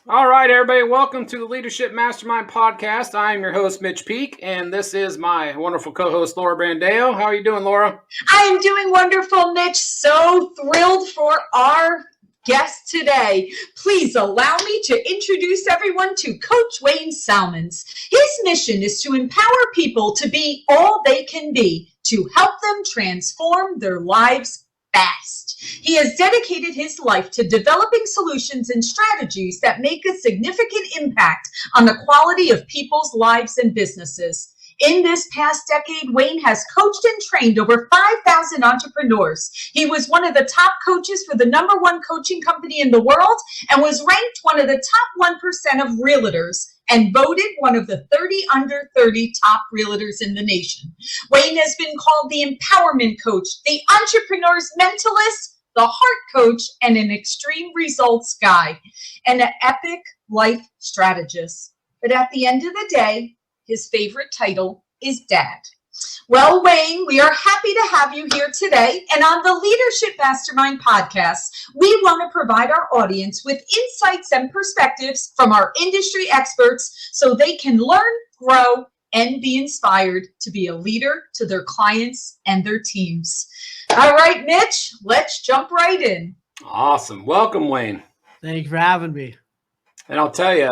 All right, everybody, welcome to the Leadership Mastermind podcast. I am your host, Mitch Peak, and this is my wonderful co-host, Laura Brandeo. How are you doing, Laura? I am doing wonderful, Mitch. So thrilled for our guest today. Please allow me to introduce everyone to Coach Wayne Salmans. His mission is to empower people to be all they can be, to help them transform their lives fast. He has dedicated his life to developing solutions and strategies that make a significant impact on the quality of people's lives and businesses. In this past decade, Wayne has coached and trained over 5,000 entrepreneurs. He was one of the top coaches for the #1 coaching company in the world and was ranked one of the top 1% of realtors and voted one of the 30 under 30 top realtors in the nation. Wayne has been called the empowerment coach, the entrepreneur's mentalist, the heart coach, and an extreme results guy, and an epic life strategist. But at the end of the day, his favorite title is Dad. Well, Wayne, we are happy to have you here today. And on the Leadership Mastermind podcast, we want to provide our audience with insights and perspectives from our industry experts so they can learn, grow, and be inspired to be a leader to their clients and their teams. All right, Mitch, let's jump right in. Awesome. Welcome, Wayne. Thank you for having me. And I'll tell you,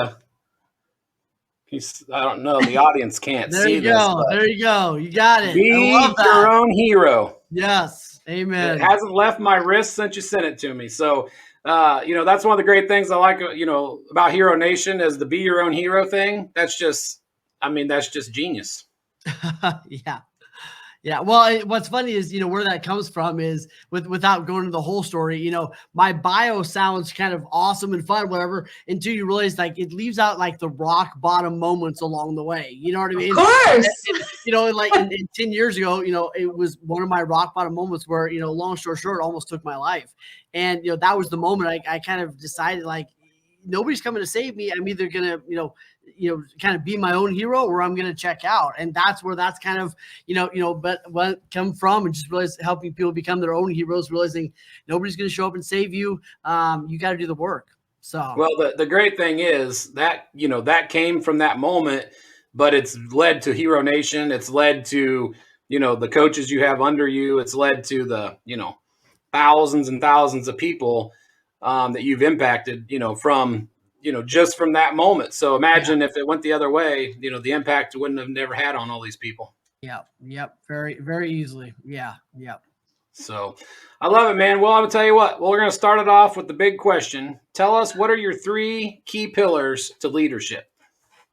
I don't know, the audience can't see this. There you go. You got it. Be I love that. your own hero. Yes. Amen. It hasn't left my wrist since you sent it to me. So, that's one of the great things I like, about Hero Nation is the be your own hero thing. That's just genius. Yeah. Yeah. Well, what's funny is, where that comes from is without going into the whole story, my bio sounds kind of awesome and fun, whatever, until you realize like it leaves out like the rock bottom moments along the way. You know what I mean? Of course. Like in 10 years ago, it was one of my rock bottom moments where, long story short, almost took my life. And, that was the moment I kind of decided like, nobody's coming to save me. I'm either going to, kind of be my own hero or I'm going to check out. And that's where that's kind of, but what come from and just realize helping people become their own heroes, realizing nobody's going to show up and save you. You got to do the work. So, well, the great thing is that, that came from that moment, but it's led to Hero Nation. It's led to, the coaches you have under you. It's led to the, thousands and thousands of people that you've impacted, from, just from that moment. So imagine if it went the other way, the impact it wouldn't have never had on all these people. Yep. Very, very easily. Yeah. Yep. So I love it, man. Well, I'm gonna tell you what, we're going to start it off with the big question. Tell us, what are your 3 key pillars to leadership?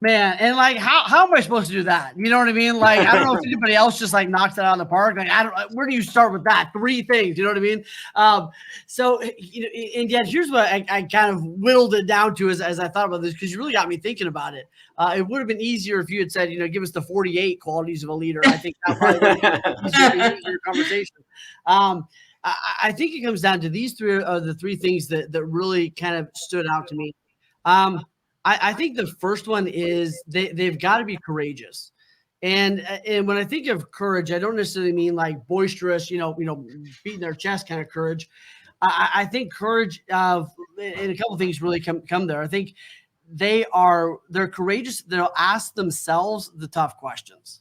Man, and like, how am I supposed to do that? You know what I mean? Like, I don't know if anybody else just like knocks that out of the park. Like, where do you start with that? 3 things, you know what I mean? So, and yet here's what I kind of whittled it down to as I thought about this, because you really got me thinking about it. It would have been easier if you had said, give us the 48 qualities of a leader. I think that probably would have been easier conversation. I think it comes down to these 3 are the 3 things that really kind of stood out to me. I think the first one is they've got to be courageous. And when I think of courage, I don't necessarily mean like boisterous, beating their chest kind of courage. I think courage and a couple of things really come there. I think they're courageous. They'll ask themselves the tough questions.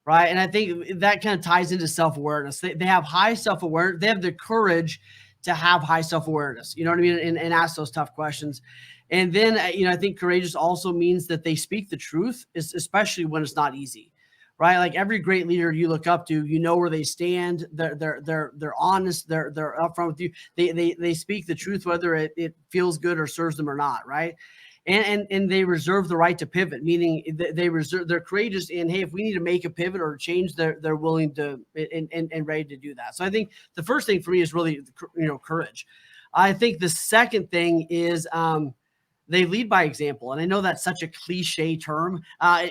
Right. And I think that kind of ties into self-awareness. They have high self-awareness. They have the courage to have high self-awareness, you know what I mean? And ask those tough questions. And then, I think courageous also means that they speak the truth, especially when it's not easy, right? Like every great leader you look up to, where they stand. They're honest. They're upfront with you. They speak the truth, whether it feels good or serves them or not, right? And they reserve the right to pivot, meaning they're courageous. And hey, if we need to make a pivot or change, they're willing to and ready to do that. So I think the first thing for me is really, courage. I think the second thing is, they lead by example. And I know that's such a cliche term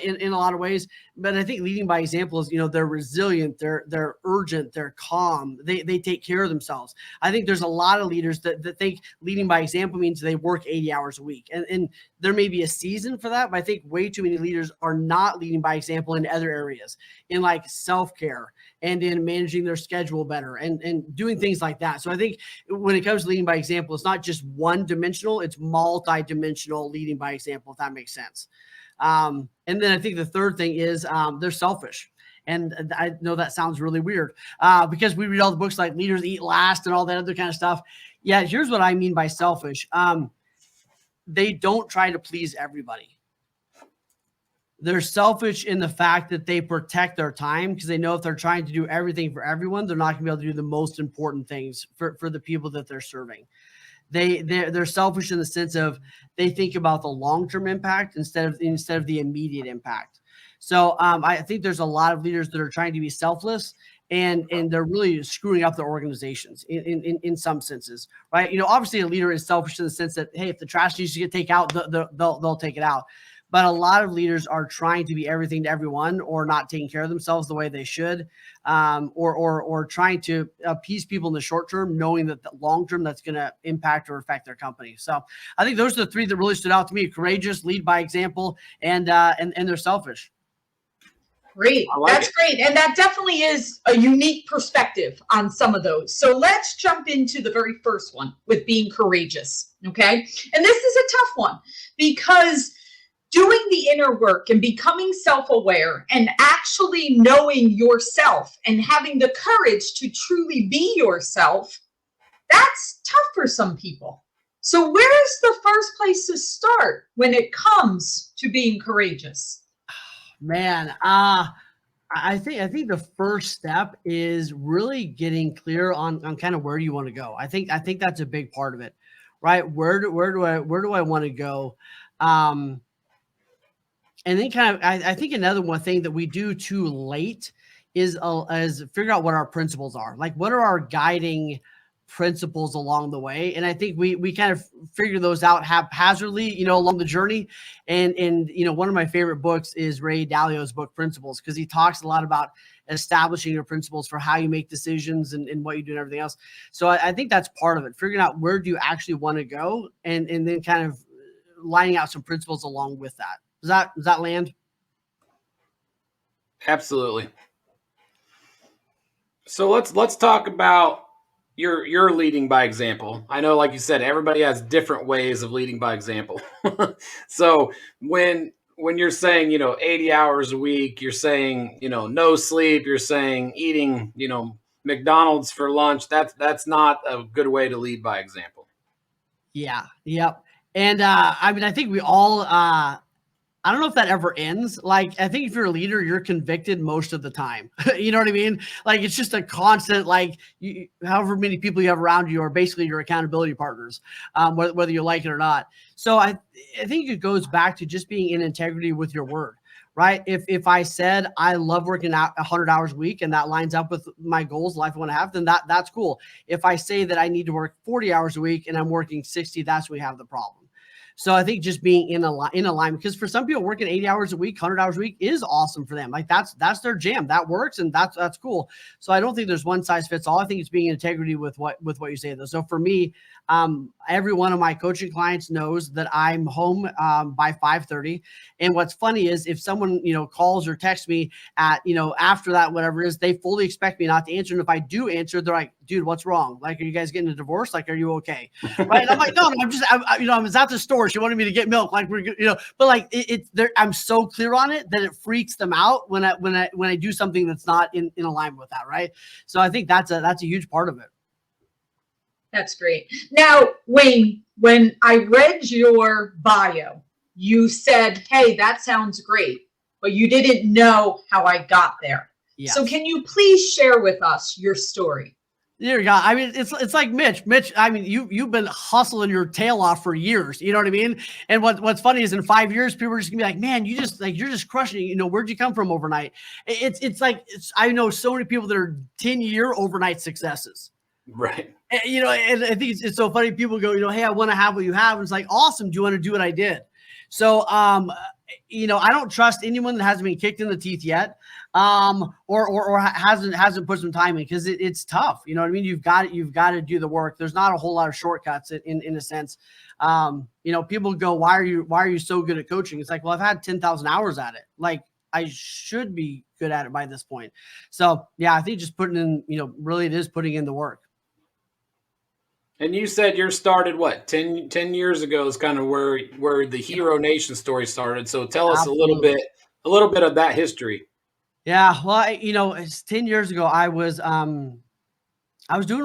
in a lot of ways. but I think leading by example is, they're resilient, they're urgent, they're calm, they take care of themselves. I think there's a lot of leaders that think leading by example means they work 80 hours a week. And there may be a season for that, but I think way too many leaders are not leading by example in other areas, in like self-care and in managing their schedule better and doing things like that. So I think when it comes to leading by example, it's not just one dimensional, it's multi-dimensional leading by example, if that makes sense. And then I think the third thing is they're selfish. And I know that sounds really weird because we read all the books like Leaders Eat Last and all that other kind of stuff. Yeah, here's what I mean by selfish. They don't try to please everybody. They're selfish in the fact that they protect their time because they know if they're trying to do everything for everyone, they're not going to be able to do the most important things for the people that they're serving. They're selfish in the sense of they think about the long-term impact instead of the immediate impact. So I think there's a lot of leaders that are trying to be selfless and they're really screwing up their organizations in some senses, right? Obviously a leader is selfish in the sense that, hey, if the trash needs to get taken out, they'll take it out. But a lot of leaders are trying to be everything to everyone or not taking care of themselves the way they should, or trying to appease people in the short term, knowing that the long term that's going to impact or affect their company. So I think those are the three that really stood out to me: courageous, lead by example, and they're selfish. Great. That's great. And that definitely is a unique perspective on some of those. So let's jump into the very first one with being courageous. Okay. And this is a tough one because doing the inner work and becoming self-aware and actually knowing yourself and having the courage to truly be yourself, that's tough for some people. So where's the first place to start when it comes to being courageous? Man, I think the first step is really getting clear on kind of where you want to go. I think that's a big part of it, right? Where do I want to go? And then kind of, I think another one thing that we do too late is figure out what our principles are. Like, what are our guiding principles along the way? And I think we kind of figure those out haphazardly, along the journey. And one of my favorite books is Ray Dalio's book, Principles, because he talks a lot about establishing your principles for how you make decisions and what you do and everything else. So I think that's part of it, figuring out where do you actually want to go and then kind of lining out some principles along with that. Does that land? Absolutely. So let's talk about your leading by example. I know, like you said, everybody has different ways of leading by example. So when you're saying, 80 hours a week, you're saying, no sleep, you're saying eating, McDonald's for lunch, that's not a good way to lead by example. Yeah. Yep. And I think we all I don't know if that ever ends. Like, I think if you're a leader, you're convicted most of the time. You know what I mean? Like, it's just a constant, however many people you have around you are basically your accountability partners, whether you like it or not. So I think it goes back to just being in integrity with your word, right? If I said I love working out 100 hours a week and that lines up with my goals, life I want to have, then that's cool. If I say that I need to work 40 hours a week and I'm working 60, that's where we have the problem. So I think just being in alignment, because for some people working 80 hours a week, 100 hours a week is awesome for them. Like that's their jam. That works. And that's cool. So I don't think there's one size fits all. I think it's being in integrity with what you say though. So for me, every one of my coaching clients knows that I'm home by 5:30. And what's funny is if someone, calls or texts me at, after that, whatever it is, they fully expect me not to answer. And if I do answer, they're like, dude, what's wrong? Like, are you guys getting a divorce? Like, are you okay? Right. And I'm like, no, I was at the store. She wanted me to get milk. Like, but like I'm so clear on it that it freaks them out when I do something that's not in alignment with that. Right. So I think that's a huge part of it. That's great. Now, Wayne, when I read your bio, you said, hey, that sounds great, but you didn't know how I got there. Yeah. So can you please share with us your story? There you go. I mean, it's like Mitch. I mean, you've been hustling your tail off for years. You know what I mean? And what's funny is in 5 years, people are just gonna be like, man, you're just crushing it. Where'd you come from overnight? I know so many people that are 10-year overnight successes. Right. And I think it's so funny. People go, hey, I want to have what you have. And it's like, awesome. Do you want to do what I did? So, I don't trust anyone that hasn't been kicked in the teeth yet, or hasn't put some time in, because it's tough. You know what I mean? You've got to do the work. There's not a whole lot of shortcuts in a sense. People go, why are you so good at coaching? It's like, well, I've had 10,000 hours at it. Like, I should be good at it by this point. So yeah, I think just putting in, really it is putting in the work. And you said you started what, 10 years ago is kind of where the Hero Nation story started. So tell us Absolutely. a little bit of that history. Yeah, well, it's 10 years ago. I was doing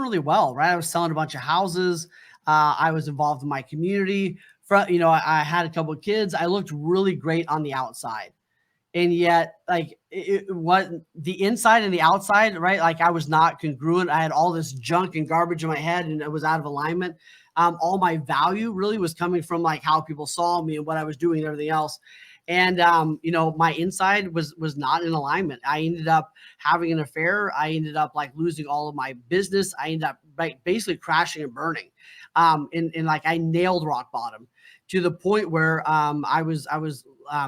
really well, right? I was selling a bunch of houses. I was involved in my community. I had a couple of kids. I looked really great on the outside. And yet, like, what the inside and the outside, right? Like, I was not congruent. I had all this junk and garbage in my head, and it was out of alignment. All my value really was coming from like how people saw me and what I was doing and everything else. And my inside was not in alignment. I ended up having an affair. I ended up like losing all of my business. I ended up basically crashing and burning. And like I nailed rock bottom, to the point where I was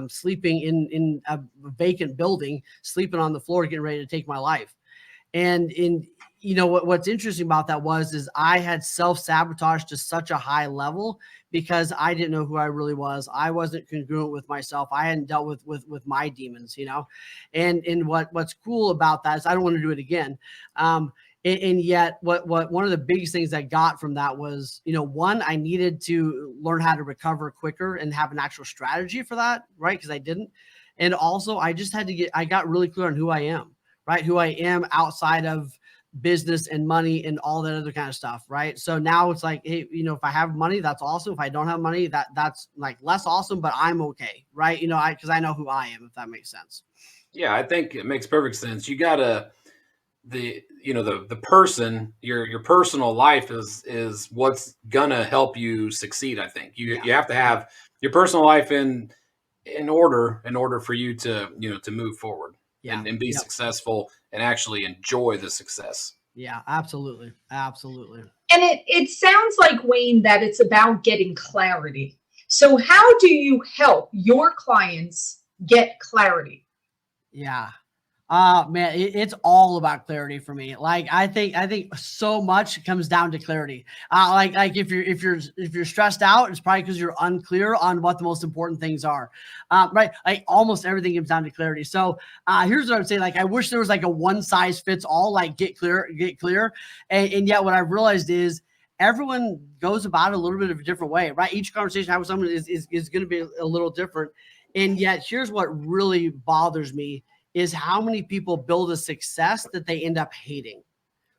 sleeping in a vacant building, sleeping on the floor, getting ready to take my life. And what's interesting about that is I had self-sabotaged to such a high level because I didn't know who I really was. I wasn't congruent with myself. I hadn't dealt with my demons, and what's cool about that is I don't want to do it again. And yet what one of the biggest things I got from that was, one, I needed to learn how to recover quicker and have an actual strategy for that, right? Because I didn't. And also I just I got really clear on who I am, right? Who I am outside of business and money and all that other kind of stuff, right? So now it's like, hey, if I have money, that's awesome. If I don't have money, that's like less awesome, but I'm okay, right? Because I know who I am, if that makes sense. Yeah, I think it makes perfect sense. You gotta the person, your personal life is what's gonna help you succeed. I think you have to have your personal life in order for you to to move forward and be successful and actually enjoy the success. Yeah, absolutely. Absolutely. And it sounds like, Wayne, that it's about getting clarity. So how do you help your clients get clarity? Yeah. Man, it's all about clarity for me. Like, I think so much comes down to clarity. Like if you're stressed out, it's probably because you're unclear on what the most important things are. Right. Like almost everything comes down to clarity. So here's what I would say. Like, I wish there was like a one size fits all, like get clear. And yet what I've realized is everyone goes about it a little bit of a different way, right? Each conversation I have with someone is going to be a little different. And yet here's what really bothers me is how many people build a success that they end up hating,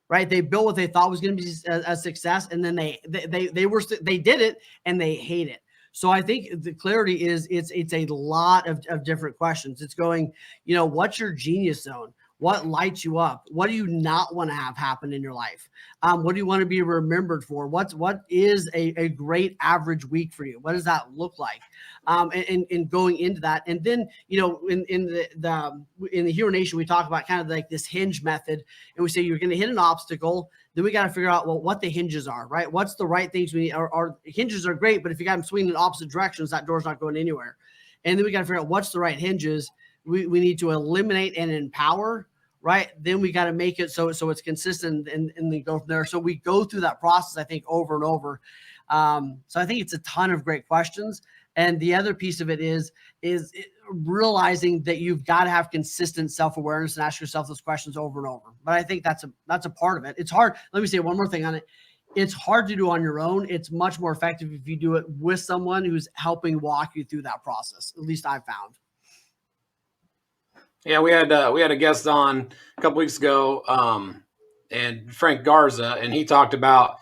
right? They built what they thought was going to be a success, and then they did it and they hate it. So I think the clarity is it's a lot of different questions. It's going, what's your genius zone? What lights you up? What do you not want to have happen in your life? What do you want to be remembered for? What is a great average week for you? What does that look like? And going into that, and then in the Hero Nation, we talk about kind of like this hinge method, and we say you're going to hit an obstacle. Then we got to figure out what the hinges are, right? What's the right things we need? Our hinges are great, but if you got them swinging in opposite directions, that door's not going anywhere. And then we got to figure out what's the right hinges. We need to eliminate and empower, right? Then we got to make it so it's consistent and then go from there. So we go through that process, I think, over and over. So I think it's a ton of great questions. And the other piece of it is realizing that you've got to have consistent self-awareness and ask yourself those questions over and over. But I think that's a part of it. It's hard. Let me say one more thing on it. It's hard to do on your own. It's much more effective if you do it with someone who's helping walk you through that process. At least I've found. Yeah, we had a guest on a couple weeks ago, and Frank Garza, and he talked about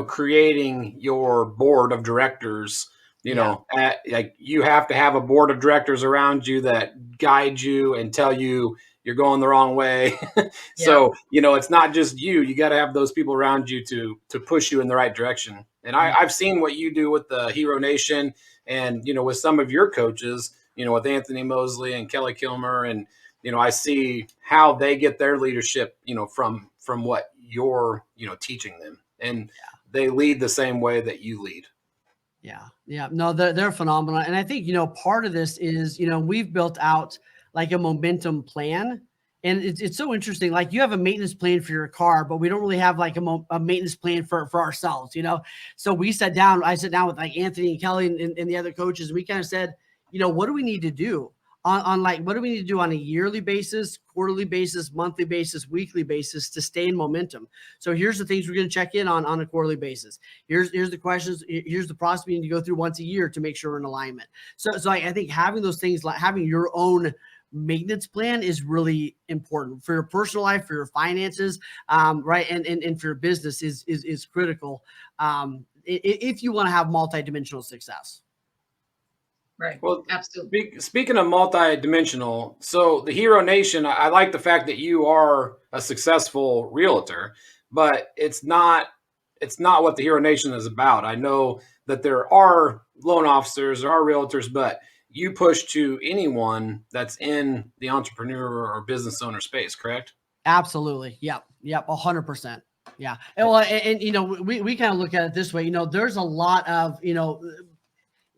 creating your board of directors. Like you have to have a board of directors around you that guide you and tell you you're going the wrong way. So it's not just you. You got to have those people around you to push you in the right direction. And I've seen what you do with the Hero Nation, and with some of your coaches, with Anthony Mosley and Kelly Kilmer, and I see how they get their leadership, from what you're, teaching them, and they lead the same way that you lead. Yeah. No, they're phenomenal. And I think, part of this is, we've built out like a momentum plan. And it's so interesting. Like you have a maintenance plan for your car, but we don't really have like a maintenance plan for ourselves. So I sat down with like Anthony and Kelly and the other coaches. And we kind of said, what do we need to do on like, what do we need to do on a yearly basis, quarterly basis, monthly basis, weekly basis to stay in momentum? So here's the things we're going to check in on a quarterly basis. Here's the questions. Here's the process we need to go through once a year to make sure we're in alignment. So I think having those things, like having your own maintenance plan, is really important for your personal life, for your finances, right, and for your business is critical if you want to have multidimensional success. Right. Well, Absolutely. speaking of multi-dimensional, so the Hero Nation, I like the fact that you are a successful realtor, but it's not what the Hero Nation is about. I know that there are loan officers, there are realtors, but you push to anyone that's in the entrepreneur or business owner space, correct? Absolutely. Yep. 100%. Yeah. And well, and we kind of look at it this way. There's a lot of,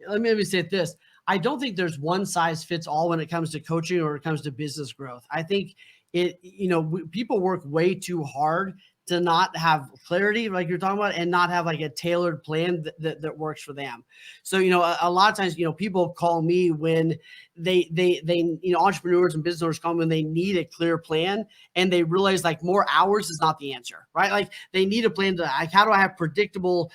let me say it this. I don't think there's one size fits all when it comes to coaching or it comes to business growth. I think people work way too hard to not have clarity, like you're talking about, and not have like a tailored plan that works for them. So, a lot of times, people call me when they entrepreneurs and business owners call me when they need a clear plan and they realize like more hours is not the answer, right? Like they need a plan to like, how do I have predictable,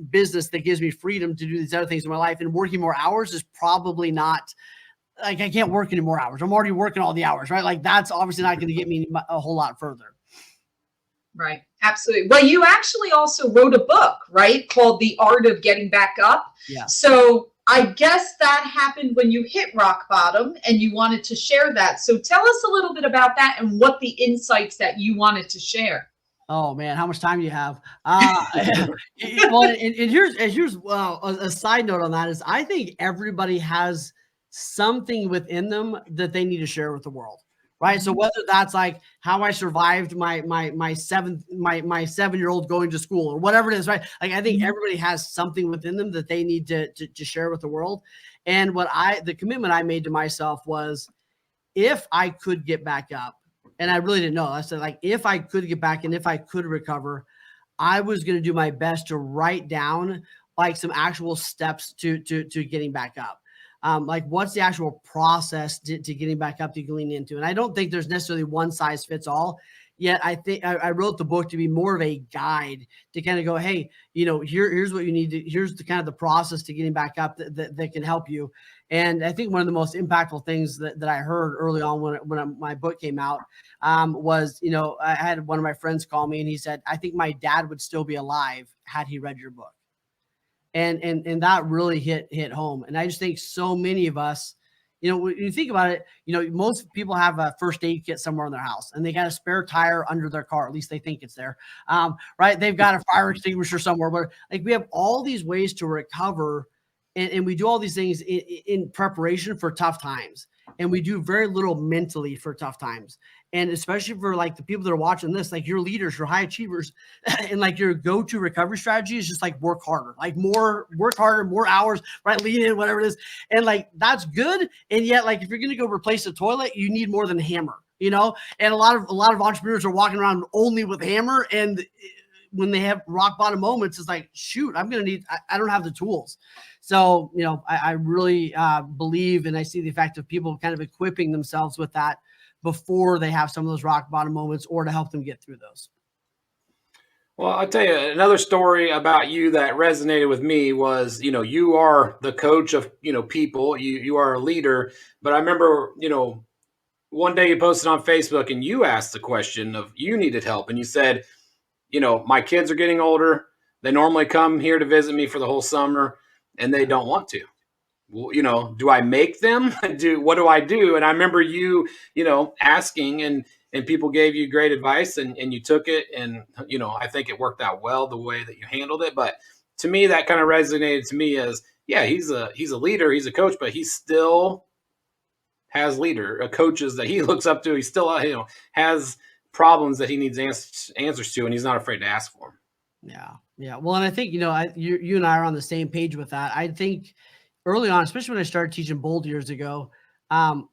business that gives me freedom to do these other things in my life, and working more hours is probably not, like, I can't work any more hours. I'm already working all the hours, right? Like that's obviously not going to get me a whole lot further. Right. Absolutely. Well, you actually also wrote a book, right, called The Art of Getting Back Up. Yeah. So I guess that happened when you hit rock bottom and you wanted to share that. So tell us a little bit about that and what the insights that you wanted to share. Oh man, how much time do you have? Well, and here's a side note on that is I think everybody has something within them that they need to share with the world. Right. So whether that's like how I survived my 7-year-old going to school or whatever it is, right? Like I think everybody has something within them that they need to share with the world. And the commitment I made to myself was, if I could get back up, and I really didn't know. I said, like, if I could get back and if I could recover, I was going to do my best to write down like some actual steps to getting back up. Like what's the actual process to getting back up that you can lean into? And I don't think there's necessarily one size fits all. Yet I think I wrote the book to be more of a guide to kind of go, hey, here's what you need to, here's the kind of the process to getting back up that can help you. And I think one of the most impactful things that I heard early on when my book came out was, I had one of my friends call me and he said, I think my dad would still be alive had he read your book. And that really hit home. And I just think so many of us, when you think about it, most people have a first aid kit somewhere in their house and they got a spare tire under their car. At least they think it's there. Right. They've got a fire extinguisher somewhere, but like we have all these ways to recover, and we do all these things in preparation for tough times. And we do very little mentally for tough times. And especially for like the people that are watching this, like your leaders, your high achievers, and like your go-to recovery strategy is just like work harder, work harder, more hours, right? Lean in, whatever it is. And like, that's good. And yet, like, if you're going to go replace a toilet, you need more than a hammer, and a lot of entrepreneurs are walking around only with hammer. And when they have rock bottom moments, it's like, shoot, I don't have the tools. So, I really believe, and I see the effect of people kind of equipping themselves with that before they have some of those rock bottom moments, or to help them get through those. Well, I'll tell you another story about you that resonated with me was, you are the coach of, people, you are a leader, but I remember, one day you posted on Facebook and you asked the question of you needed help. And you said, my kids are getting older. They normally come here to visit me for the whole summer and they don't want to. Well, do I make them what do I do? And I remember you, asking and people gave you great advice and you took it. And, I think it worked out well the way that you handled it. But to me, that kind of resonated to me as, yeah, he's a leader, he's a coach, but he still has coaches that he looks up to. He still, has problems that he needs answers to, and he's not afraid to ask for them. Yeah. Yeah. Well, and I think, you and I are on the same page with that. I think early on, especially when I started teaching bold years ago, um,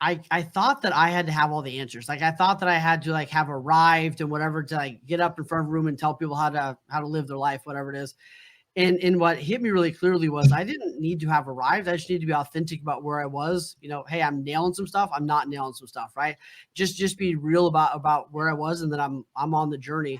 I thought that I had to have all the answers. Like I thought that I had to like have arrived and whatever to like get up in front of a room and tell people how to live their life, whatever it is. And what hit me really clearly was I didn't need to have arrived. I just need to be authentic about where I was. Hey, I'm nailing some stuff. I'm not nailing some stuff, right? Just be real about where I was, and that I'm on the journey.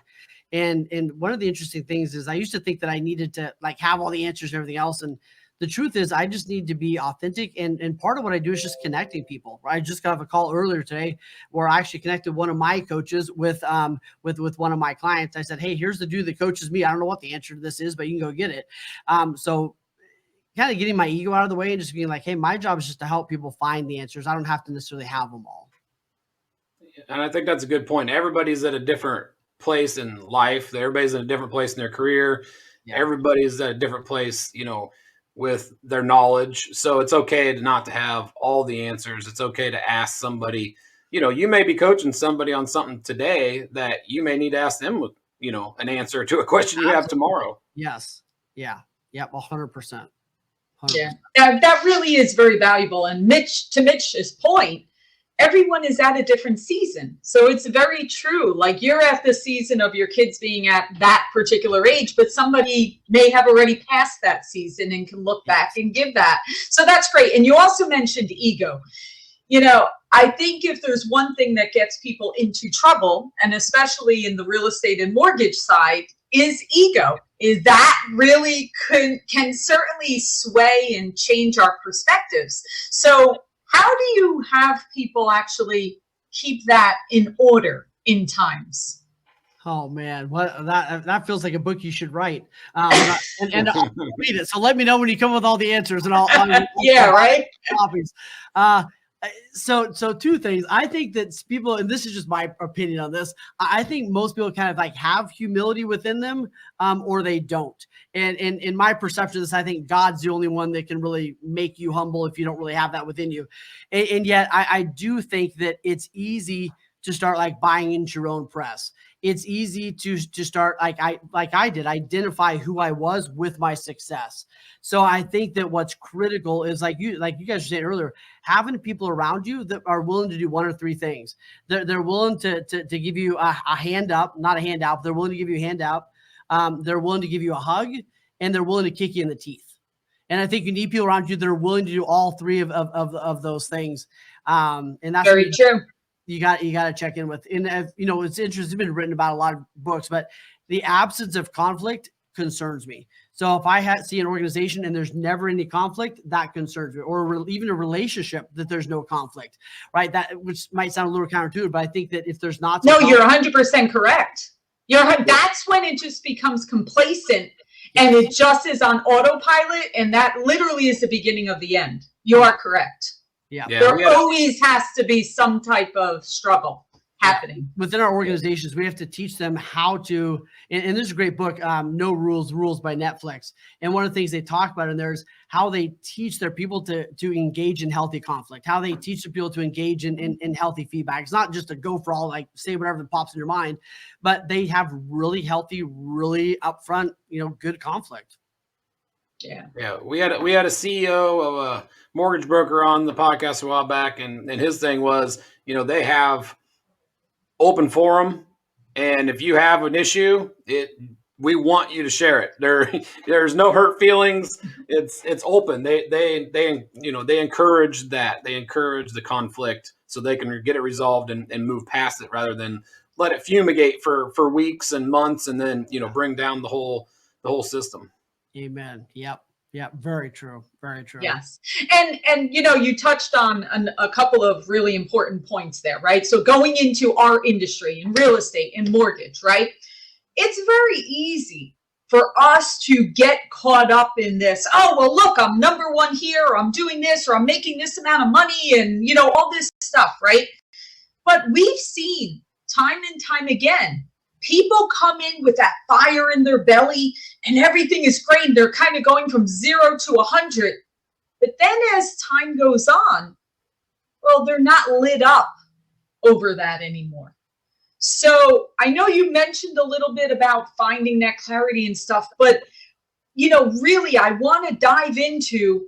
And one of the interesting things is I used to think that I needed to like have all the answers and everything else. And the truth is I just need to be authentic. And part of what I do is just connecting people. Right? I just got a call earlier today where I actually connected one of my coaches with one of my clients. I said, hey, here's the dude that coaches me. I don't know what the answer to this is, but you can go get it. So kind of getting my ego out of the way and just being like, hey, my job is just to help people find the answers. I don't have to necessarily have them all. And I think that's a good point. Everybody's at a different place in life. Everybody's in a different place in their career. Yeah. Everybody's at a different place, with their knowledge. So it's okay to not to have all the answers. It's okay to ask somebody. You may be coaching somebody on something today that you may need to ask them, an answer to a question you have tomorrow. Yes. Yeah. Yep. 100%. Yeah, that really is very valuable. And to Mitch's point, everyone is at a different season. So it's very true. Like you're at the season of your kids being at that particular age, but somebody may have already passed that season and can look back and give that. So that's great. And you also mentioned ego. I think if there's one thing that gets people into trouble, and especially in the real estate and mortgage side, is ego. Is that really can certainly sway and change our perspectives. So how do you have people actually keep that in order in times? Oh man, what that feels like a book you should write. And I'll read it. So let me know when you come with all the answers, and I'll yeah, right. Copies. So two things. I think that people, and this is just my opinion on this, I think most people kind of like have humility within them, or they don't. And in my perception of this, I think God's the only one that can really make you humble if you don't really have that within you. And yet I do think that it's easy to start like buying into your own press. It's easy to start like I did, identify who I was with my success. So I think that what's critical is like you guys were saying earlier, having people around you that are willing to do one or three things. They're willing to give you a hand up, not a handout, but they're willing to give you a handout. They're willing to give you a hug, and they're willing to kick you in the teeth. And I think you need people around you that are willing to do all three of those things. And that's very true. You got to check in with. And it's interesting. It's been written about a lot of books, but the absence of conflict concerns me. So if I see an organization and there's never any conflict, that concerns me. Or even a relationship that there's no conflict, right? That which might sound a little counterintuitive, but I think that if there's not, you're 100% correct. That's when it just becomes complacent and it just is on autopilot, and that literally is the beginning of the end. You are correct. Yeah. There always has to be some type of struggle happening. Within our organizations, we have to teach them how to, and there's a great book, No Rules by Netflix. And one of the things they talk about in there is how they teach their people to engage in healthy conflict, how they teach their people to engage in healthy feedback. It's not just a go for all, like say whatever that pops in your mind, but they have really healthy, really upfront, good conflict. Yeah. We had a CEO of a mortgage broker on the podcast a while back, and his thing was, they have open forum, and if you have an issue, we want you to share it. There's no hurt feelings. It's open. They encourage that. They encourage the conflict so they can get it resolved and move past it rather than let it fumigate for weeks and months and then bring down the whole system. Amen. Yep. Very true. Very true. Yes. And you touched on a couple of really important points there, right? So going into our industry in real estate and mortgage, right? It's very easy for us to get caught up in this. Oh, well, look, I'm number one here, or I'm doing this, or I'm making this amount of money, and all this stuff, right? But we've seen time and time again, people come in with that fire in their belly and everything is great. And they're kind of going from 0 to 100. But then as time goes on, well, they're not lit up over that anymore. So I know you mentioned a little bit about finding that clarity and stuff, but really, I want to dive into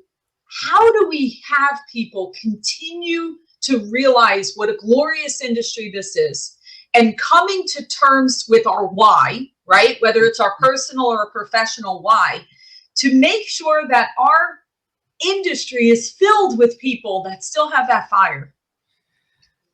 how do we have people continue to realize what a glorious industry this is and coming to terms with our why, right? Whether it's our personal or professional why, to make sure that our industry is filled with people that still have that fire.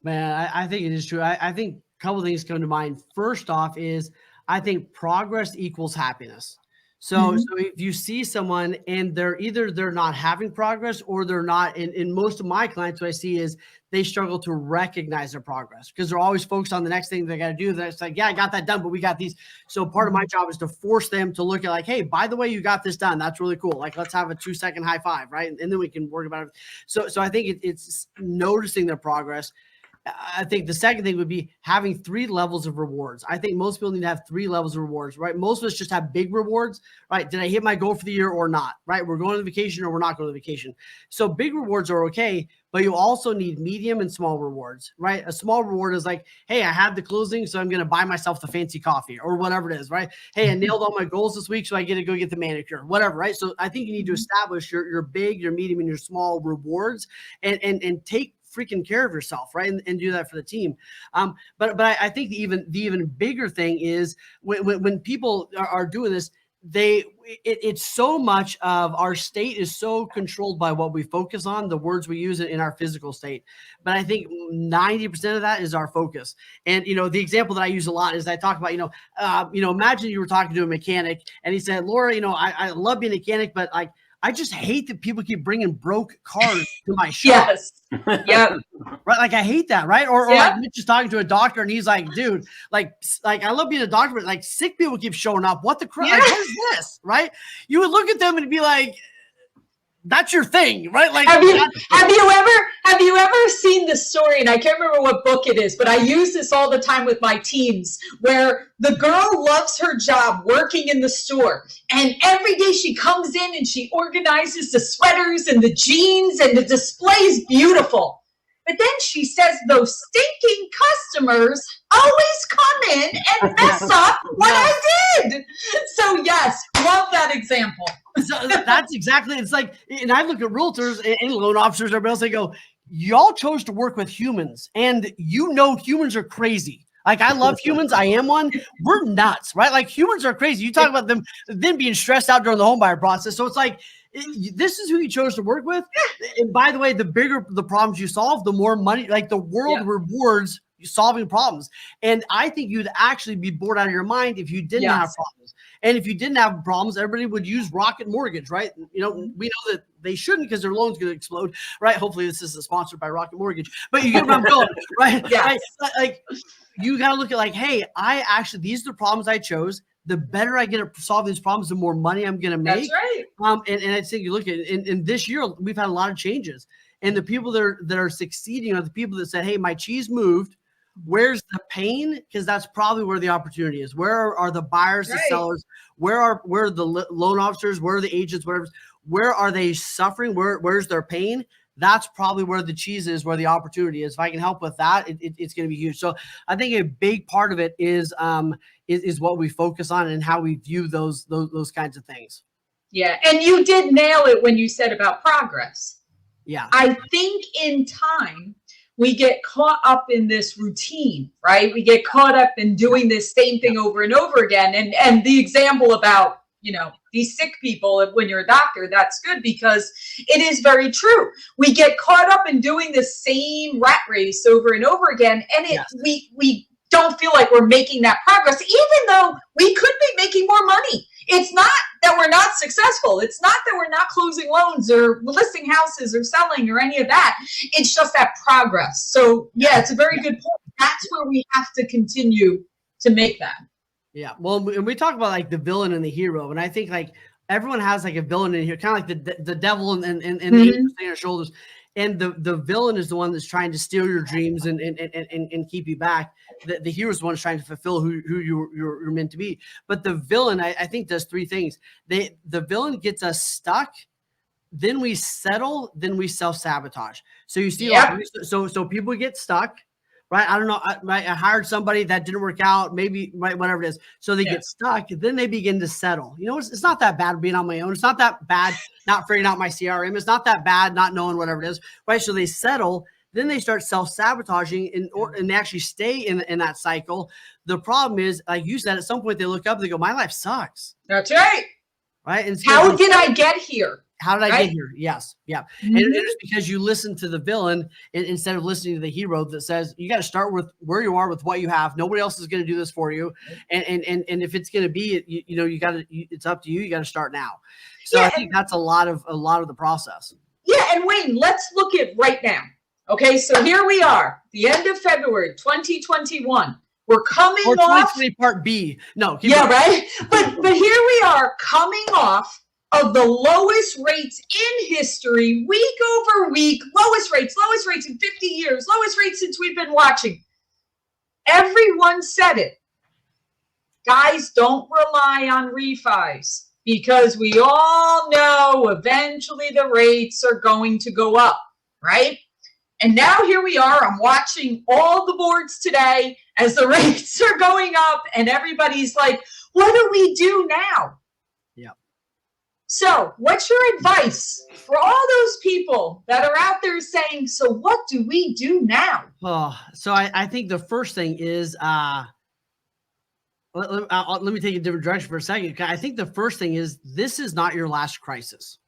Man, I think it is true. I think a couple of things come to mind. First off is I think progress equals happiness. So if you see someone and they're not having progress or they're not, in most of my clients, what I see is they struggle to recognize their progress because they're always focused on the next thing they got to do. That's like, yeah, I got that done, but we got these. So part of my job is to force them to look at like, hey, by the way, you got this done. That's really cool. Like, let's have a 2-second high five, right? And then we can work about it. So I think it's noticing their progress. I think the second thing would be having 3 levels of rewards. I think most people need to have 3 levels of rewards, right? Most of us just have big rewards, right? Did I hit my goal for the year or not, right? We're going on vacation or we're not going to vacation. So big rewards are okay, but you also need medium and small rewards, right? A small reward is like, hey, I had the closing, so I'm going to buy myself the fancy coffee or whatever it is, right? Hey, I nailed all my goals this week, so I get to go get the manicure, whatever, right? So I think you need to establish your big, your medium, and your small rewards and take freaking care of yourself, right? And do that for the team. But I think the even bigger thing is when people are doing this, it's so much of our state is so controlled by what we focus on, the words we use in our physical state. But I think 90% of that is our focus. And the example that I use a lot is I talk about imagine you were talking to a mechanic and he said, Laura, I love being a mechanic, but like I just hate that people keep bringing broke cars to my shop. Yes. Yeah. Right. Like I hate that. Right. Or like Mitch is talking to a doctor and he's like, dude, like I love being a doctor, but like sick people keep showing up. What the crap? Like, what is this? Right. You would look at them and be like, that's your thing, right? Like, have you ever seen the story? And I can't remember what book it is, but I use this all the time with my teams where the girl loves her job working in the store. And every day she comes in and she organizes the sweaters and the jeans and the display is beautiful. But then she says those stinking customers always come in and mess up what I did. So yes, love that example. So that's exactly, it's like, and I look at realtors and loan officers, everybody else, they go, y'all chose to work with humans and humans are crazy. Like I love humans. I am one. We're nuts, right? Like humans are crazy. You talk about them being stressed out during the home buyer process. So it's like, this is who you chose to work with. And by the way, the bigger the problems you solve, the more money, like the world rewards solving problems. And I think you'd actually be bored out of your mind if you didn't have problems. And if you didn't have problems, everybody would use Rocket Mortgage, right? We know that they shouldn't because their loan's going to explode, right? Hopefully this is sponsored by Rocket Mortgage, but you get where I'm going, right? Yes. Like you got to look at like, hey, these are the problems I chose. The better I get at solving these problems, the more money I'm going to make. That's right. And I think you look at it, in this year, we've had a lot of changes. And the people that are succeeding are the people that said, hey, my cheese moved. Where's the pain? Because that's probably where the opportunity is. Where are the buyers, the sellers? Where are the loan officers? Where are the agents? Where are they suffering? Where's their pain? That's probably where the cheese is, where the opportunity is. If I can help with that, it's going to be huge. So I think a big part of it is what we focus on and how we view those kinds of things. Yeah, and you did nail it when you said about progress. Yeah, I think in time we get caught up in this routine, right? We get caught up in doing this same thing over and over again. And the example about these sick people, when you're a doctor, that's good because it is very true. We get caught up in doing the same rat race over and over again. And we don't feel like we're making that progress, even though we could be making more money. It's not that we're not successful. It's not that we're not closing loans or listing houses or selling or any of that. It's just that progress. So yeah, it's a very good point. That's where we have to continue to make that. Yeah. Well, and we talk about like the villain and the hero. And I think like everyone has like a villain in here, kind of like the devil and the angels on your shoulders. And the villain is the one that's trying to steal your dreams and keep you back. The hero is the one that's trying to fulfill who you're meant to be. But the villain, I think, does 3 things. The villain gets us stuck. Then we settle. Then we self-sabotage. So you see, so people get stuck. right? I don't know. I hired somebody that didn't work out, maybe, right, whatever it is. So they get stuck. Then they begin to settle. You know, it's not that bad being on my own. It's not that bad not figuring out my CRM. It's not that bad not knowing whatever it is, right? So they settle. Then they start self-sabotaging and they actually stay in that cycle. The problem is, like you said, at some point they look up and they go, my life sucks. That's right. Right? And how did I get here? How did I get here? Yes. Yeah. Mm-hmm. And it's because you listen to the villain instead of listening to the hero that says you got to start with where you are with what you have. Nobody else is going to do this for you. And if it's going to be, you know, you got to, it's up to you. You got to start now. So I think that's a lot of the process. Yeah. And Wayne, let's look at right now. Okay. So here we are, the end of February, 2021. We're coming or off part B. No. Yeah. Going. Right. But here we are coming off of the lowest rates in history, week over week, lowest rates in 50 years, lowest rates since we've been watching. Everyone said it. Guys, don't rely on refis because we all know eventually the rates are going to go up, right? And now here we are. I'm watching all the boards today as the rates are going up and everybody's like, what do we do now? So what's your advice for all those people that are out there saying, so what do we do now? Oh, so I think the first thing is, let me take a different direction for a second. I think the first thing is this is not your last crisis.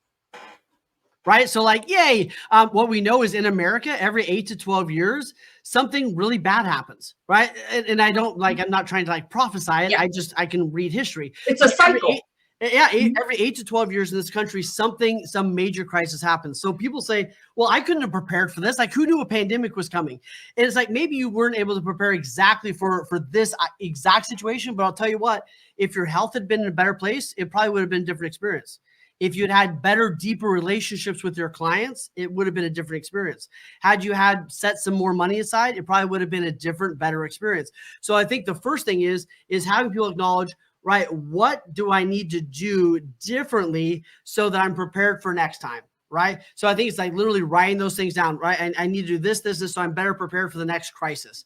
Right. So like, yay. What we know is in America, every 8 to 12 years, something really bad happens. Right. And I don't like, I'm not trying to like prophesy it. Yeah. I can read history. It's a cycle. Every 8 to 12 years in this country, some major crisis happens. So people say, well, I couldn't have prepared for this. Like, who knew a pandemic was coming? And it's like, maybe you weren't able to prepare exactly for this exact situation. But I'll tell you what, if your health had been in a better place, it probably would have been a different experience. If you'd had better, deeper relationships with your clients, it would have been a different experience. Had you had set some more money aside, it probably would have been a different, better experience. So I think the first thing is having people acknowledge, right, what do I need to do differently so that I'm prepared for next time, right? So I think it's like literally writing those things down, right? And I need to do this, so I'm better prepared for the next crisis.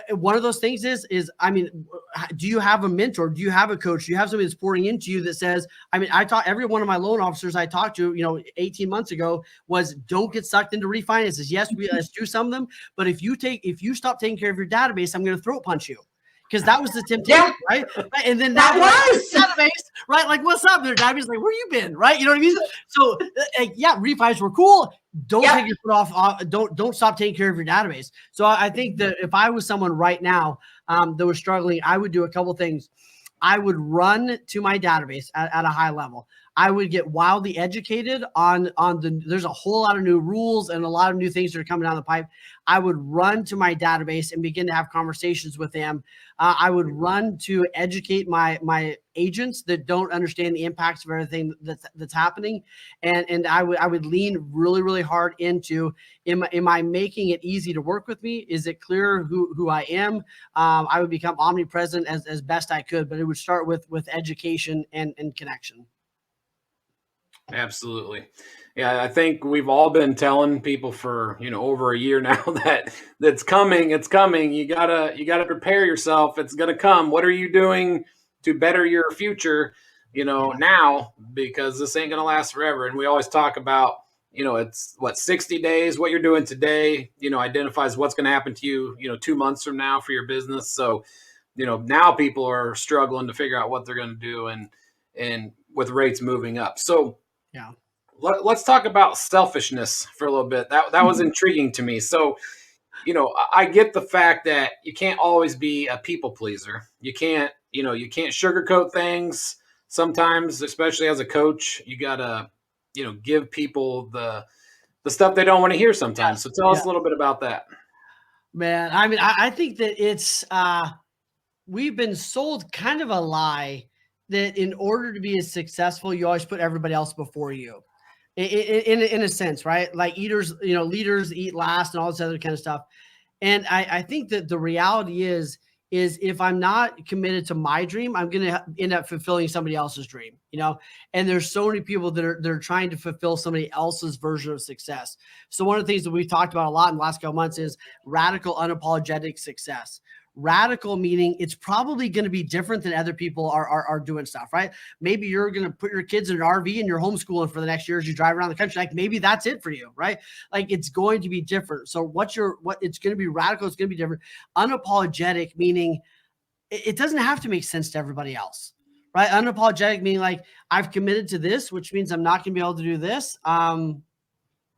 One of those things is, I mean, do you have a mentor? Do you have a coach? Do you have somebody that's pouring into you that says, I mean, I taught every one of my loan officers I talked to, 18 months ago was don't get sucked into refinances. Yes, let's do some of them. But if you stop taking care of your database, I'm going to throat punch you. Because that was the temptation, right? And then that was database, right? Like, what's up there, database? Like, where you been, right? You know what I mean? So, refis were cool. Don't take your foot off. Don't stop taking care of your database. So, I think that if I was someone right now that was struggling, I would do a couple things. I would run to my database at a high level. I would get wildly educated on there's a whole lot of new rules and a lot of new things that are coming down the pipe. I would run to my database and begin to have conversations with them. I would run to educate my agents that don't understand the impacts of everything that's happening. And I would lean really, really hard into, am I making it easy to work with me? Is it clear who I am? I would become omnipresent as best I could, but it would start with education and connection. Absolutely. Yeah, I think we've all been telling people for, over a year now that's coming. It's coming. You gotta prepare yourself. It's gonna come. What are you doing to better your future, now? Because this ain't gonna last forever. And we always talk about, it's 60 days, what you're doing today, identifies what's gonna happen to you, 2 months from now for your business. So, now people are struggling to figure out what they're gonna do and with rates moving up. So yeah. Let's talk about selfishness for a little bit. That was intriguing to me. So, I get the fact that you can't always be a people pleaser. You can't sugarcoat things. Sometimes, especially as a coach, you gotta, give people the stuff they don't want to hear sometimes. So tell us a little bit about that. Man, I mean, I think that it's we've been sold kind of a lie that in order to be as successful, you always put everybody else before you. In a sense, right? Like leaders eat last and all this other kind of stuff. And I think that the reality is is if I'm not committed to my dream, I'm going to end up fulfilling somebody else's dream, and there's so many people that are trying to fulfill somebody else's version of success. So one of the things that we've talked about a lot in the last couple months is radical, unapologetic success. Radical meaning it's probably going to be different than other people are doing stuff, right? Maybe you're going to put your kids in an RV and you're homeschooling for the next year as you drive around the country. Like maybe that's it for you, right? Like it's going to be different. So what it's going to be radical. It's going to be different. Unapologetic meaning it doesn't have to make sense to everybody else, right? Unapologetic meaning like I've committed to this, which means I'm not going to be able to do this.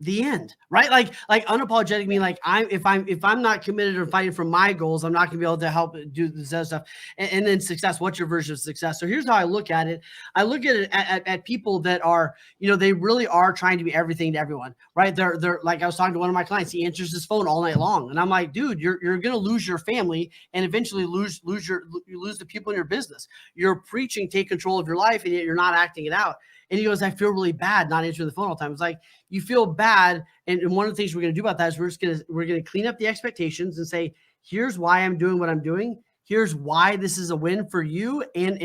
The end, right? Like unapologetic mean like if I'm not committed or fighting for my goals, I'm not gonna be able to help do this other stuff. And then success, what's your version of success? So here's how I look at it. I look at it at people that are, they really are trying to be everything to everyone, right? They're like I was talking to one of my clients, he answers his phone all night long. And I'm like, dude, you're gonna lose your family and eventually lose the people in your business. You're preaching, take control of your life, and yet you're not acting it out. And he goes, I feel really bad not answering the phone all the time. It's like, you feel bad. And one of the things we're going to do about that is we're going to clean up the expectations and say, here's why I'm doing what I'm doing. Here's why this is a win for you and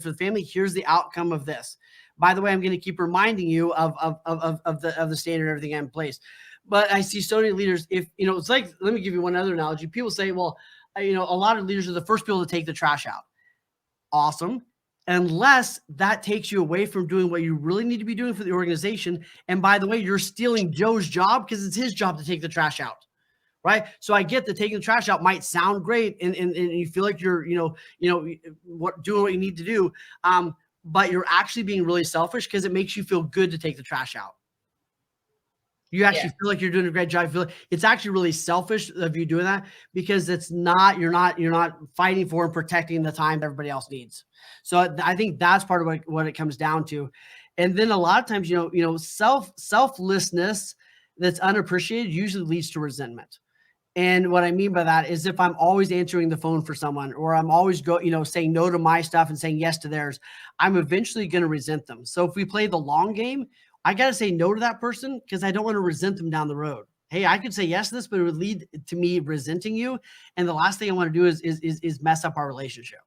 for the family. Here's the outcome of this. By the way, I'm going to keep reminding you of the standard and everything in place. But I see so many leaders, it's like, let me give you one other analogy. People say, well, a lot of leaders are the first people to take the trash out. Awesome. Unless that takes you away from doing what you really need to be doing for the organization. And by the way, you're stealing Joe's job because it's his job to take the trash out. Right. So I get that taking the trash out might sound great and you feel like you're, doing what you need to do. But you're actually being really selfish because it makes you feel good to take the trash out. You actually feel like you're doing a great job. It's actually really selfish of you doing that because you're not fighting for and protecting the time everybody else needs. So I think that's part of what it comes down to. And then a lot of times, selflessness that's unappreciated usually leads to resentment. And what I mean by that is if I'm always answering the phone for someone, or I'm always saying no to my stuff and saying yes to theirs, I'm eventually going to resent them. So if we play the long game, I got to say no to that person because I don't want to resent them down the road. Hey, I could say yes to this, but it would lead to me resenting you. And the last thing I want to do is mess up our relationship.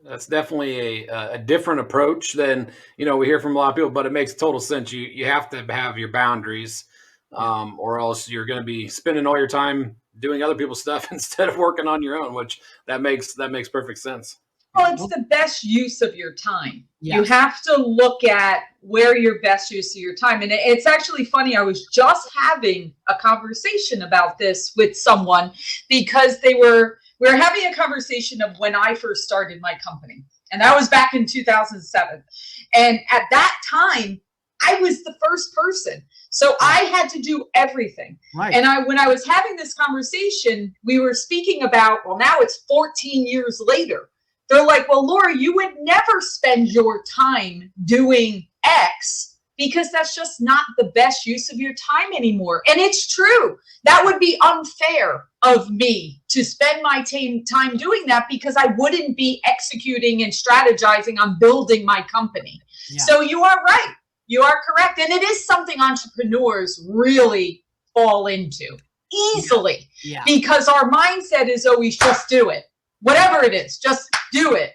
That's definitely a different approach than, we hear from a lot of people, but it makes total sense. You have to have your boundaries, or else you're going to be spending all your time doing other people's stuff instead of working on your own, which that makes perfect sense. Well, it's the best use of your time. Yes. You have to look at where your best use of your time. And it's actually funny. I was just having a conversation about this with someone because we were having a conversation of when I first started my company. And that was back in 2007. And at that time, I was the first person. So I had to do everything. Right. And when I was having this conversation, we were speaking about, well, now it's 14 years later. They're like, well, Laura, you would never spend your time doing X because that's just not the best use of your time anymore. And it's true. That would be unfair of me to spend my time doing that because I wouldn't be executing and strategizing on building my company. Yeah. So you are right. You are correct. And it is something entrepreneurs really fall into easily because our mindset is always just do it. Whatever it is, just do it,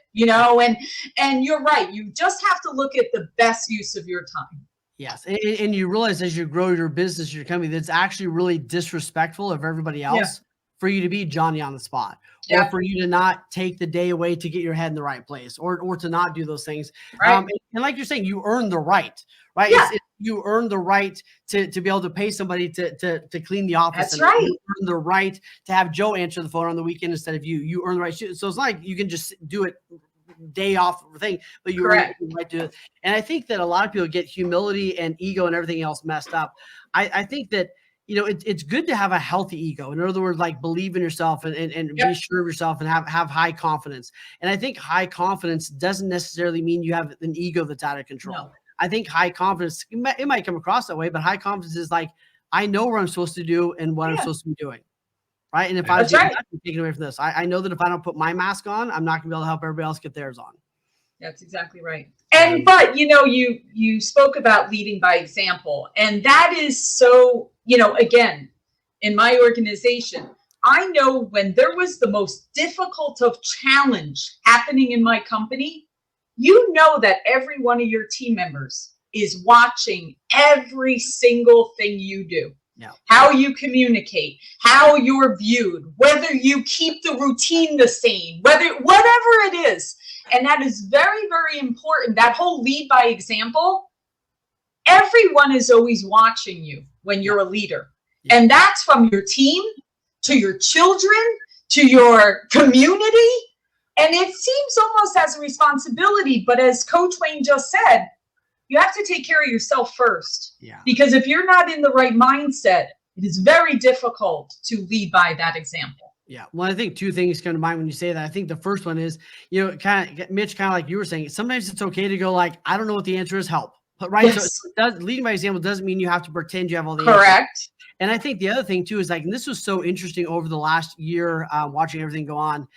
and you're right. You just have to look at the best use of your time. Yes. And you realize as you grow your business, your company, that's actually really disrespectful of everybody else for you to be Johnny on the spot or for you to not take the day away to get your head in the right place or to not do those things. Right. And like you're saying, you earn the right, right? Yeah. You earn the right to be able to pay somebody to clean the office. That's right. You earn the right to have Joe answer the phone on the weekend instead of you. You earn the right. So it's like you can just do it day off thing, but you earn the right to do it. And I think that a lot of people get humility and ego and everything else messed up. I think that, it's good to have a healthy ego. In other words, like believe in yourself and be sure of yourself and have high confidence. And I think high confidence doesn't necessarily mean you have an ego that's out of control. No. I think high confidence, it might come across that way, but high confidence is like, I know what I'm supposed to do and what I'm supposed to be doing. Right. And if I was taken away from this, I know that if I don't put my mask on, I'm not gonna be able to help everybody else get theirs on. That's exactly right. But you spoke about leading by example. And that is so, again, in my organization, I know when there was the most difficult of challenge happening in my company, you know that every one of your team members is watching every single thing you do. Yeah. How you communicate, how you're viewed, whether you keep the routine the same, whatever it is. And that is very, very important. That whole lead by example, everyone is always watching you when you're a leader. Yeah. And that's from your team to your children, to your community. And it seems almost as a responsibility, but as Coach Wayne just said, you have to take care of yourself first. Yeah. Because if you're not in the right mindset, it is very difficult to lead by that example. Yeah. Well, I think two things come to mind when you say that. I think the first one is, you know, Mitch, kind of like you were saying, sometimes it's okay to go like, I don't know what the answer is, help. But right. Yes. So leading by example doesn't mean you have to pretend you have all the Correct. answers. And I think the other thing too is like, and this was so interesting over the last year, watching everything go on.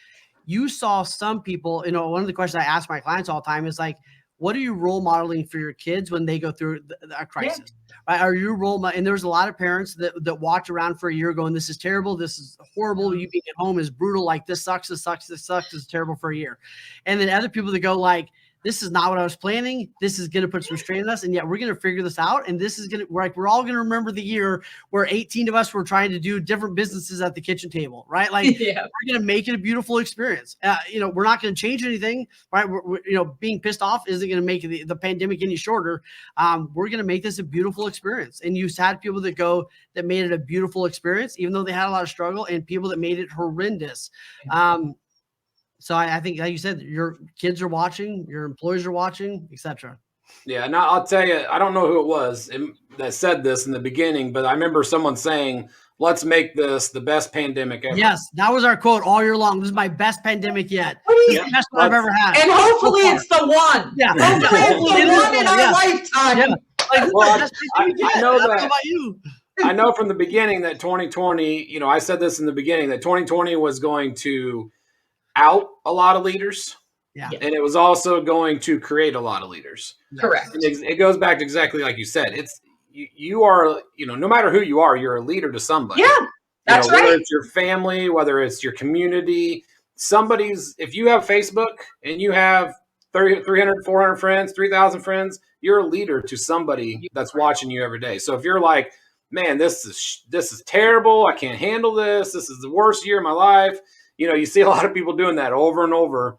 You saw some people, you know, one of the questions I ask my clients all the time is like, what are you role modeling for your kids when they go through a crisis? Yeah. Right? Are you role model? And there's a lot of parents that watch around for a year going, this is terrible. This is horrible. You being at home is brutal. Like this sucks. This sucks. This sucks. This is terrible for a year. And then other people that go like, this is not what I was planning. This is going to put some strain on us. And yet we're going to figure this out. And this is going to, we're all going to remember the year where 18 of us were trying to do different businesses at the kitchen table, right? Like we're going to make it a beautiful experience. You know, we're not going to change anything, right? We're, you know, being pissed off isn't going to make the pandemic any shorter. We're going to make this a beautiful experience. And you had people that made it a beautiful experience, even though they had a lot of struggle, and people that made it horrendous. So I think, like you said, your kids are watching, your employees are watching, etc. Yeah, and I'll tell you, I don't know who it was that said this in the beginning, but I remember someone saying, let's make this the best pandemic ever. Yes, that was our quote all year long. This is my best pandemic yet. This is the best one I've ever had. And hopefully it's the one. Yeah. Hopefully it's the one in our lifetime. Yeah. Like, well, I know that. How about you? I know from the beginning that 2020, you know, I said this in the beginning, that 2020 was going to out a lot of leaders. Yeah. And it was also going to create a lot of leaders. Correct. And it goes back to exactly like you said. It's you are, you know, no matter who you are, you're a leader to somebody. Yeah, that's right. Whether it's your family, whether it's your community, if you have Facebook and you have 300, 400 friends, 3,000 friends, you're a leader to somebody that's watching you every day. So if you're like, man, this is terrible, I can't handle this. This is the worst year of my life. You know, you see a lot of people doing that over and over.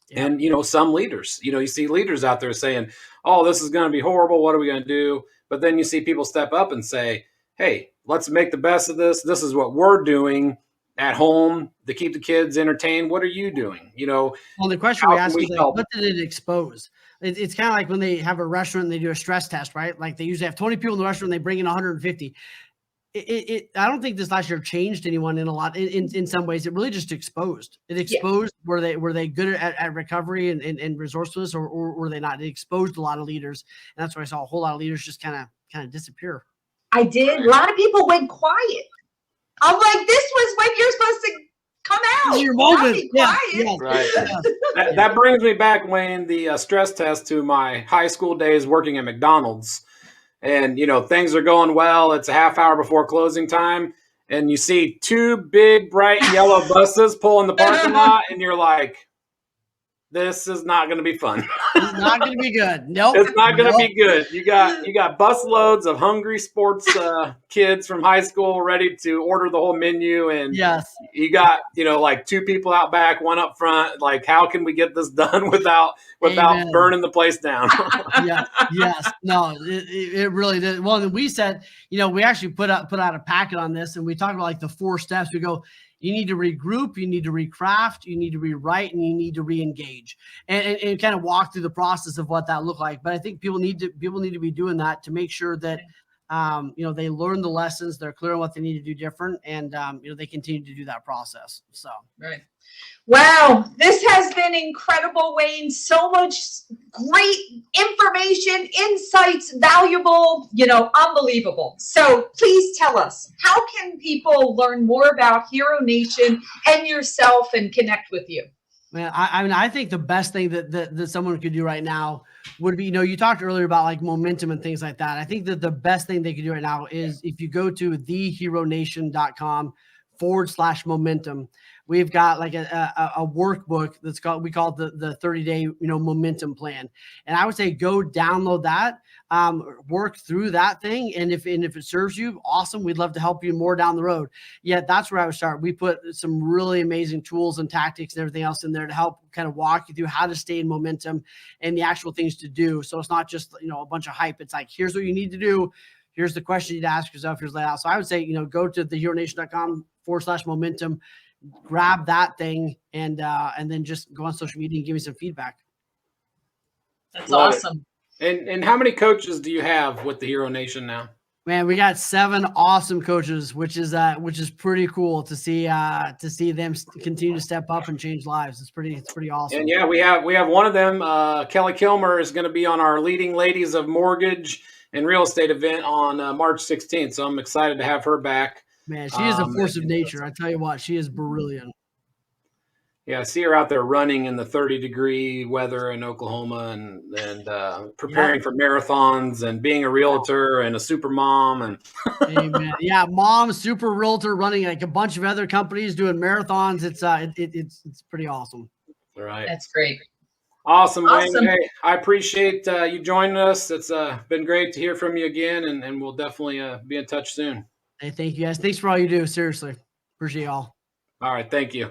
Yeah. And, you know, some leaders, you know, you see leaders out there saying, oh, this is going to be horrible. What are we going to do? But then you see people step up and say, hey, let's make the best of this. This is what we're doing at home to keep the kids entertained. What are you doing? You know, well, the question we ask is, like, what did it expose? It's kind of like when they have a restaurant and they do a stress test, right? Like they usually have 20 people in the restaurant and they bring in 150. I don't think this last year changed anyone in some ways. It really just exposed. It exposed were they good at recovery and resourcefulness, or were they not? It exposed a lot of leaders, and that's why I saw a whole lot of leaders just kind of disappear. I did. A lot of people went quiet. I'm like, this was when you're supposed to come out. Your moment. Yeah. Right. That brings me back, Wayne, the stress test to my high school days working at McDonald's. And, you know, things are going well. It's a half hour before closing time. And you see two big, bright yellow buses pull in the parking lot. And you're like, this is not going to be fun. It's not going to be good. Nope. It's not going to be good. You got bus loads of hungry sports kids from high school ready to order the whole menu. And yes, you got, you know, like two people out back, one up front. Like, how can we get this done without Amen. burning the place down? Yes. No, it really did. Well, we said, you know, we actually put out a packet on this, and we talked about like the 4 steps. We go, you need to regroup, you need to recraft, you need to rewrite, and you need to re-engage, and kind of walk through the process of what that looked like. But I think people need to be doing that to make sure that, you know, they learn the lessons, they're clear on what they need to do different, and, you know, they continue to do that process. So, right. Wow, this has been incredible, Wayne. So much great information, insights, valuable, you know, unbelievable. So please tell us, how can people learn more about Hero Nation and yourself and connect with you? Man, I mean, I think the best thing that someone could do right now would be, you know, you talked earlier about like momentum and things like that. I think that the best thing they could do right now is if you go to theheronation.com realtormagazine.com/momentum. We've got like a workbook that's called, we call it the 30-day, momentum plan. And I would say go download that, work through that thing. And if it serves you, awesome. We'd love to help you more down the road. Yeah, that's where I would start. We put some really amazing tools and tactics and everything else in there to help kind of walk you through how to stay in momentum and the actual things to do. So it's not just, a bunch of hype. It's like, here's what you need to do. Here's the question you'd ask yourself. Here's layout. So I would say, go to theheronation.com/momentum, grab that thing, and then just go on social media and give me some feedback. That's Love awesome. it. And how many coaches do you have with the Hero Nation now? Man, we got 7 awesome coaches, which is pretty cool to see them continue to step up and change lives. It's pretty awesome. And yeah, we have one of them. Kelly Kilmer is going to be on our Leading Ladies of Mortgage and Real Estate event on March 16th. So I'm excited to have her back. Man, she is a force of nature. I tell you what, she is brilliant. Yeah, I see her out there running in the 30-degree weather in Oklahoma and preparing for marathons and being a realtor and a super mom. And Amen. Yeah, mom, super realtor, running like a bunch of other companies, doing marathons. It's pretty awesome. All right. That's great. Awesome, Wayne. Hey, I appreciate you joining us. It's been great to hear from you again, and we'll definitely be in touch soon. Hey, thank you guys. Thanks for all you do. Seriously. Appreciate y'all. All right. Thank you.